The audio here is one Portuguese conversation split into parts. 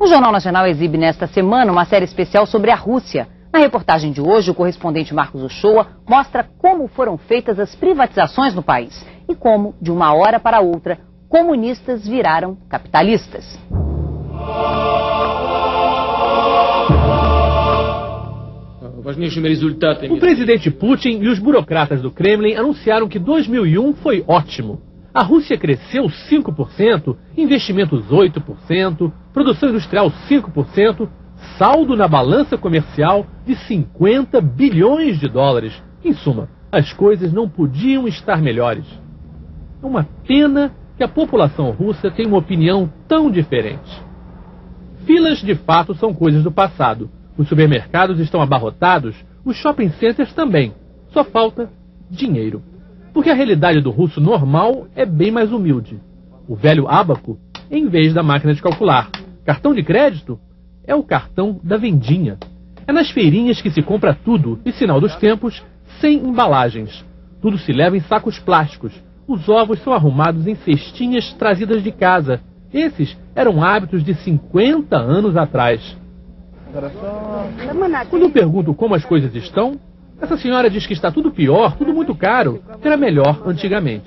O Jornal Nacional exibe nesta semana uma série especial sobre a Rússia. Na reportagem de hoje, o correspondente Marcos Uchoa mostra como foram feitas as privatizações no país e como, de uma hora para outra, comunistas viraram capitalistas. O presidente Putin e os burocratas do Kremlin anunciaram que 2001 foi ótimo. A Rússia cresceu 5%, investimentos 8%, produção industrial 5%, saldo na balança comercial de 50 bilhões de dólares. Em suma, as coisas não podiam estar melhores. É uma pena que a população russa tenha uma opinião tão diferente. Filas de fato são coisas do passado. Os supermercados estão abarrotados, os shopping centers também. Só falta dinheiro. Porque a realidade do russo normal é bem mais humilde. O velho ábaco em vez da máquina de calcular. Cartão de crédito é o cartão da vendinha. É nas feirinhas que se compra tudo e, sinal dos tempos, sem embalagens. Tudo se leva em sacos plásticos. Os ovos são arrumados em cestinhas trazidas de casa. Esses eram hábitos de 50 anos atrás. Quando eu pergunto como as coisas estão, essa senhora diz que está tudo pior, tudo muito caro, que era melhor antigamente.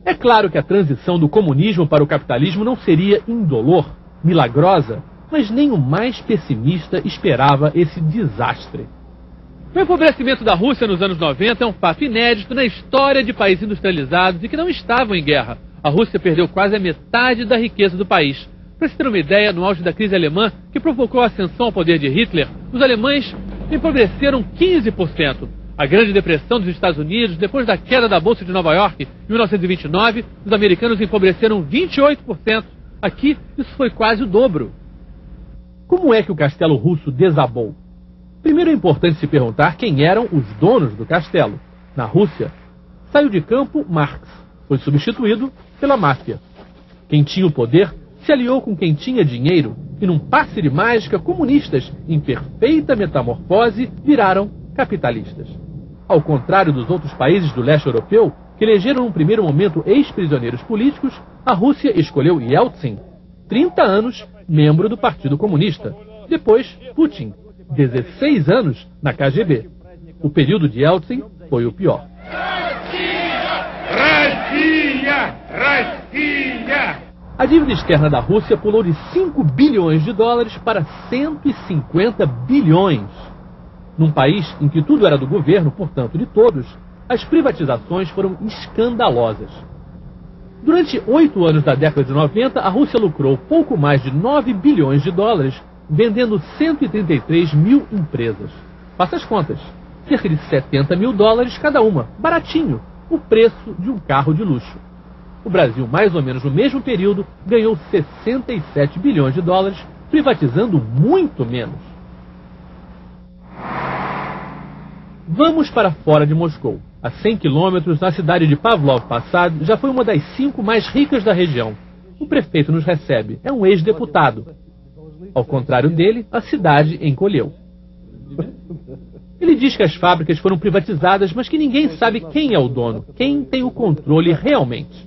É claro que a transição do comunismo para o capitalismo não seria indolor, milagrosa, mas nem o mais pessimista esperava esse desastre. O empobrecimento da Rússia nos anos 90 é um fato inédito na história de países industrializados e que não estavam em guerra. A Rússia perdeu quase a metade da riqueza do país. Para se ter uma ideia, no auge da crise alemã, que provocou a ascensão ao poder de Hitler, os alemães empobreceram 15%. A Grande Depressão dos Estados Unidos, depois da queda da Bolsa de Nova York, em 1929, os americanos empobreceram 28%. Aqui, isso foi quase o dobro. Como é que o castelo russo desabou? Primeiro é importante se perguntar quem eram os donos do castelo. Na Rússia, saiu de campo Marx, foi substituído pela máfia. Quem tinha o poder se aliou com quem tinha dinheiro e, num passe de mágica, comunistas, em perfeita metamorfose, viraram capitalistas. Ao contrário dos outros países do leste europeu, que elegeram num primeiro momento ex-prisioneiros políticos, a Rússia escolheu Yeltsin, 30 anos, membro do Partido Comunista. Depois, Putin, 16 anos na KGB. O período de Yeltsin foi o pior. A dívida externa da Rússia pulou de 5 bilhões de dólares para 150 bilhões. Num país em que tudo era do governo, portanto de todos, as privatizações foram escandalosas. Durante 8 anos da década de 90, a Rússia lucrou pouco mais de 9 bilhões de dólares, vendendo 133 mil empresas. Faça as contas, cerca de 70 mil dólares cada uma, baratinho, o preço de um carro de luxo. O Brasil, mais ou menos no mesmo período, ganhou 67 bilhões de dólares, privatizando muito menos. Vamos para fora de Moscou. A 100 quilômetros, na cidade de Pavlov Posad, já foi uma das 5 mais ricas da região. O prefeito nos recebe, é um ex-deputado. Ao contrário dele, a cidade encolheu. Ele diz que as fábricas foram privatizadas, mas que ninguém sabe quem é o dono, quem tem o controle realmente.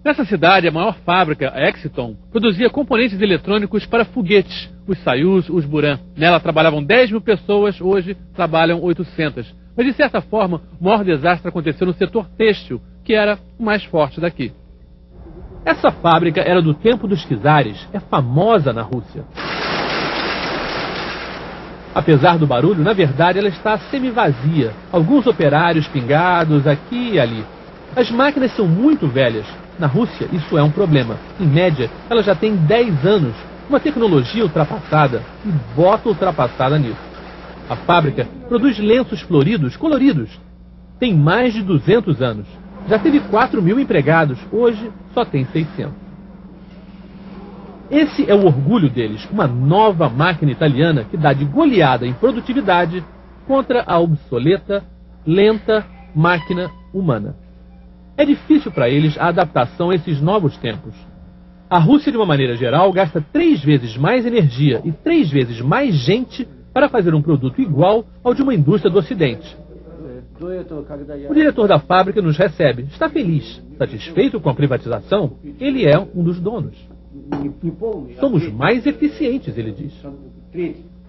Nessa cidade, a maior fábrica, a Exiton, produzia componentes eletrônicos para foguetes, os Soyuz, os Buran. Nela trabalhavam 10 mil pessoas, hoje trabalham 800. Mas, de certa forma, o maior desastre aconteceu no setor têxtil, que era o mais forte daqui. Essa fábrica era do tempo dos czares, é famosa na Rússia. Apesar do barulho, na verdade, ela está semi-vazia. Alguns operários pingados aqui e ali. As máquinas são muito velhas. Na Rússia, isso é um problema. Em média, ela já tem 10 anos. Uma tecnologia ultrapassada e bota ultrapassada nisso. A fábrica produz lenços floridos, coloridos. Tem mais de 200 anos. Já teve 4 mil empregados. Hoje, só tem 600. Esse é o orgulho deles, uma nova máquina italiana que dá de goleada em produtividade contra a obsoleta, lenta máquina humana. É difícil para eles a adaptação a esses novos tempos. A Rússia, de uma maneira geral, gasta 3 vezes mais energia e 3 vezes mais gente para fazer um produto igual ao de uma indústria do Ocidente. O diretor da fábrica nos recebe, está feliz, satisfeito com a privatização, ele é um dos donos. Somos mais eficientes, ele diz.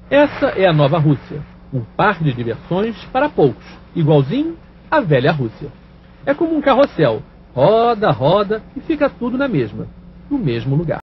Essa é a nova Rússia, um par de diversões para poucos, igualzinho à velha Rússia. É como um carrossel, roda, roda e fica tudo na mesma, no mesmo lugar.